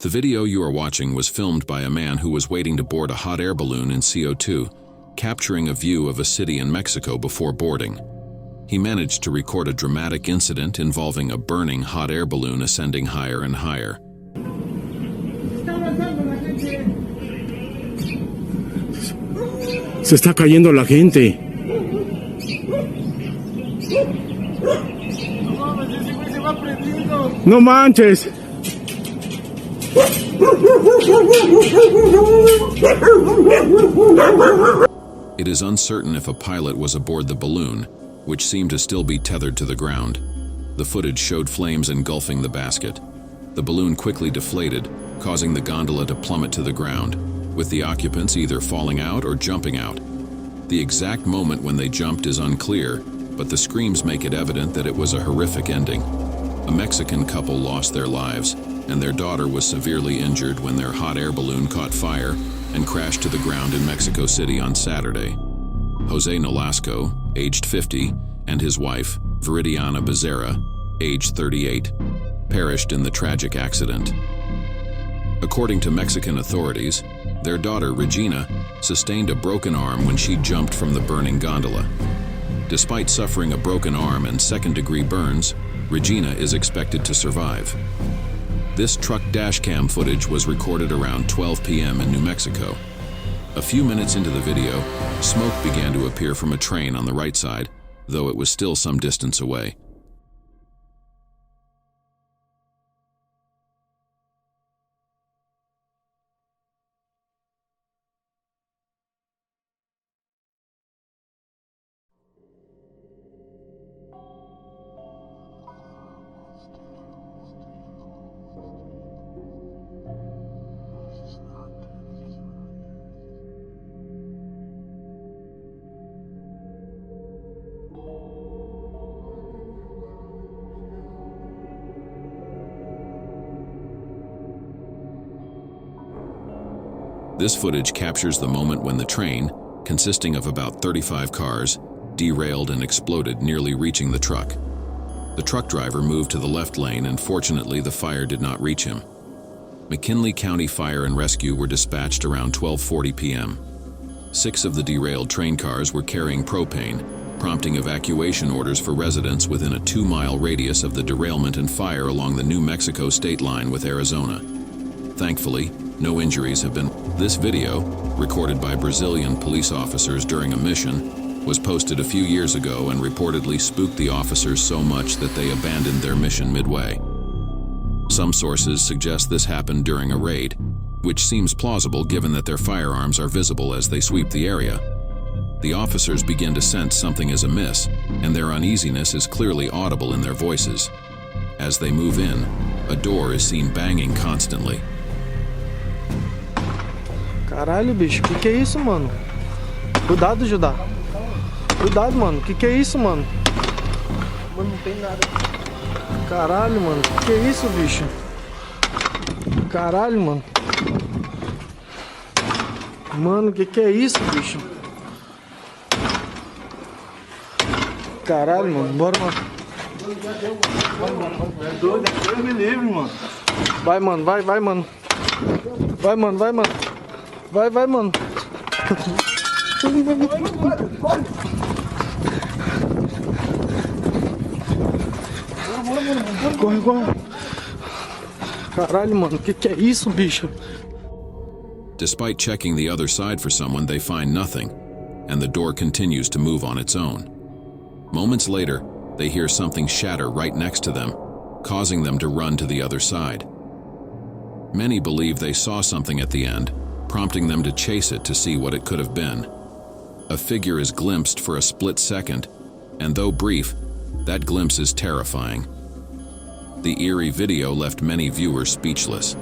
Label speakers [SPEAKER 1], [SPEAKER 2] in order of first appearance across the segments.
[SPEAKER 1] The video you are watching was filmed by a man who was waiting to board a hot air balloon in CO2, capturing a view of a city in Mexico before boarding. He managed to record a dramatic incident involving a burning hot air balloon ascending higher and higher.
[SPEAKER 2] Se está cayendo la gente. No manches.
[SPEAKER 1] It is uncertain if a pilot was aboard the balloon, which seemed to still be tethered to the ground. The footage showed flames engulfing the basket. The balloon quickly deflated, causing the gondola to plummet to the ground, with the occupants either falling out or jumping out. The exact moment when they jumped is unclear, but the screams make it evident that it was a horrific ending. A Mexican couple lost their lives, and their daughter was severely injured when their hot air balloon caught fire and crashed to the ground in Mexico City on Saturday. Jose Nolasco, aged 50, and his wife, Viridiana Becerra, aged 38, perished in the tragic accident. According to Mexican authorities, their daughter, Regina, sustained a broken arm when she jumped from the burning gondola. Despite suffering a broken arm and second-degree burns, Regina is expected to survive. This truck dashcam footage was recorded around 12 p.m. in New Mexico. A few minutes into the video, smoke began to appear from a train on the right side, though it was still some distance away. This footage captures the moment when the train, consisting of about 35 cars, derailed and exploded, nearly reaching the truck. The truck driver moved to the left lane, and fortunately the fire did not reach him. McKinley County Fire and Rescue were dispatched around 12:40 p.m. 6 of the derailed train cars were carrying propane, prompting evacuation orders for residents within a 2-mile radius of the derailment and fire along the New Mexico state line with Arizona. Thankfully, no injuries have been. This video, recorded by Brazilian police officers during a mission, was posted a few years ago and reportedly spooked the officers so much that they abandoned their mission midway. Some sources suggest this happened during a raid, which seems plausible given that their firearms are visible as they sweep the area. The officers begin to sense something is amiss, and their uneasiness is clearly audible in their voices. As they move in, a door is seen banging constantly.
[SPEAKER 3] Caralho, bicho, que é isso, mano? Cuidado, Judá. Cuidado, mano. Que é isso, mano? Mano, não tem nada. Caralho, mano. Que é isso, bicho? Caralho, mano. Mano, que é isso, bicho? Caralho, mano. Bora, mano.
[SPEAKER 2] É doido, Deus me livre, mano.
[SPEAKER 3] Vai, mano. Vai, mano. Vai, mano. Vai, mano. Vai, mano. Corre. Caralho, mano. Que é isso, bicho?
[SPEAKER 1] Despite checking the other side for someone, they find nothing, and the door continues to move on its own. Moments later, they hear something shatter right next to them, causing them to run to the other side. Many believe they saw something at the end, prompting them to chase it to see what it could have been. A figure is glimpsed for a split second, and though brief, that glimpse is terrifying. The eerie video left many viewers speechless.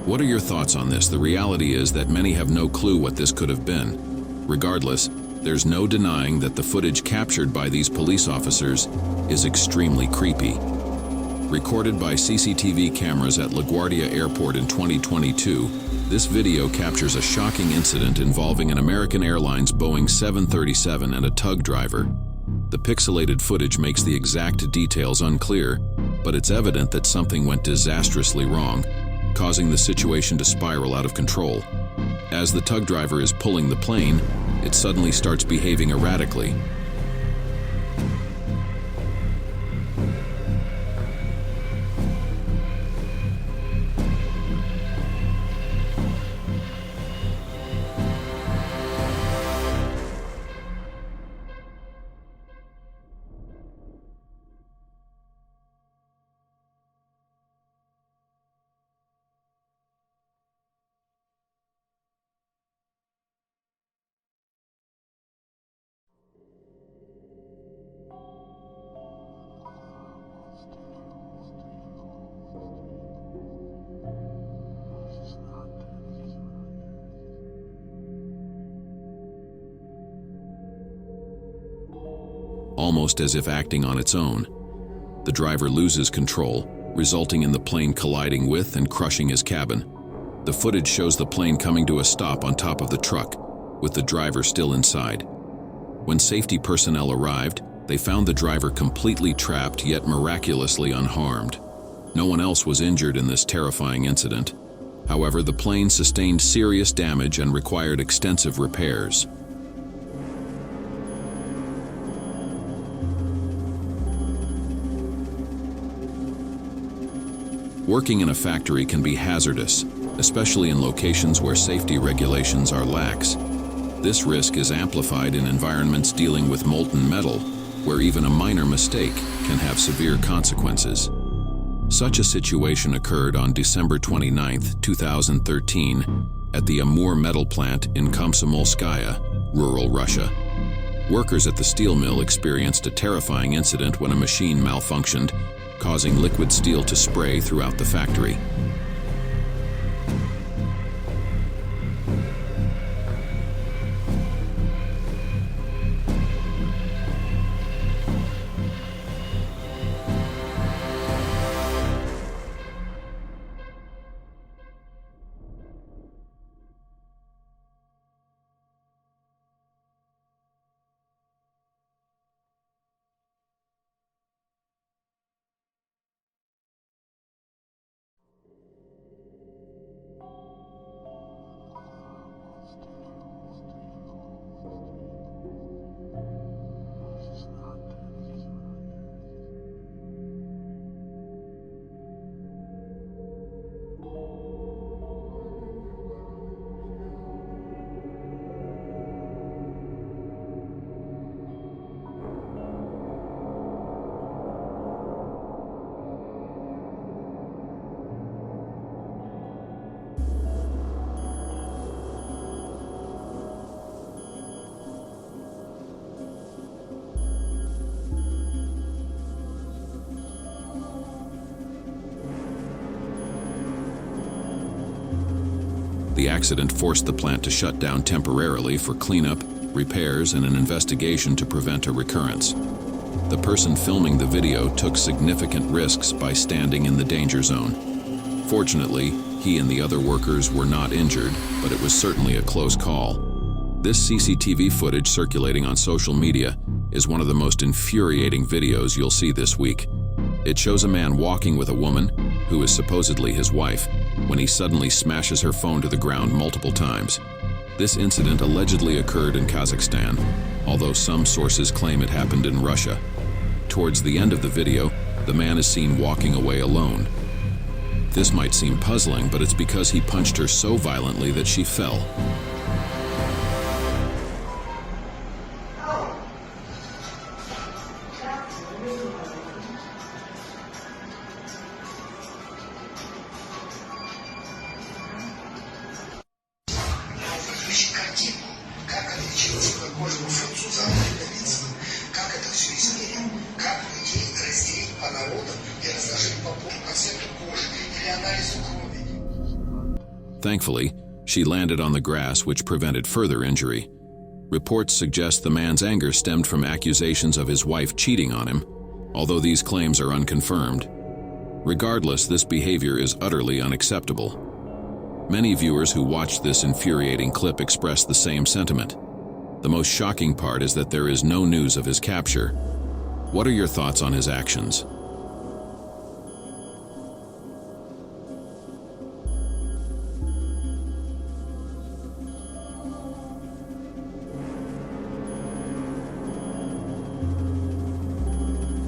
[SPEAKER 1] What are your thoughts on this? The reality is that many have no clue what this could have been. Regardless, there's no denying that the footage captured by these police officers is extremely creepy. Recorded by CCTV cameras at LaGuardia Airport in 2022, this video captures a shocking incident involving an American Airlines Boeing 737 and a tug driver. The pixelated footage makes the exact details unclear, but it's evident that something went disastrously wrong. causing the situation to spiral out of control. As the tug driver is pulling the plane, it suddenly starts behaving erratically. Almost as if acting on its own, the driver loses control, resulting in the plane colliding with and crushing his cabin. The footage shows the plane coming to a stop on top of the truck, with the driver still inside. When safety personnel arrived, they found the driver completely trapped yet miraculously unharmed. No one else was injured in this terrifying incident. However, the plane sustained serious damage and required extensive repairs. Working in a factory can be hazardous, especially in locations where safety regulations are lax. This risk is amplified in environments dealing with molten metal, where even a minor mistake can have severe consequences. Such a situation occurred on December 29, 2013, at the Amur metal plant in Komsomolskaya, rural Russia. Workers at the steel mill experienced a terrifying incident when a machine malfunctioned, causing liquid steel to spray throughout the factory. The accident forced the plant to shut down temporarily for cleanup, repairs, and an investigation to prevent a recurrence. The person filming the video took significant risks by standing in the danger zone. Fortunately, he and the other workers were not injured, but it was certainly a close call. This CCTV footage circulating on social media is one of the most infuriating videos you'll see this week. It shows a man walking with a woman, who is supposedly his wife, when he suddenly smashes her phone to the ground multiple times. This incident allegedly occurred in Kazakhstan, although some sources claim it happened in Russia. Towards the end of the video, the man is seen walking away alone. This might seem puzzling, but it's because he punched her so violently that she fell. Thankfully, she landed on the grass, which prevented further injury. Reports suggest the man's anger stemmed from accusations of his wife cheating on him, although these claims are unconfirmed. Regardless, this behavior is utterly unacceptable. Many viewers who watched this infuriating clip expressed the same sentiment. The most shocking part is that there is no news of his capture. What are your thoughts on his actions?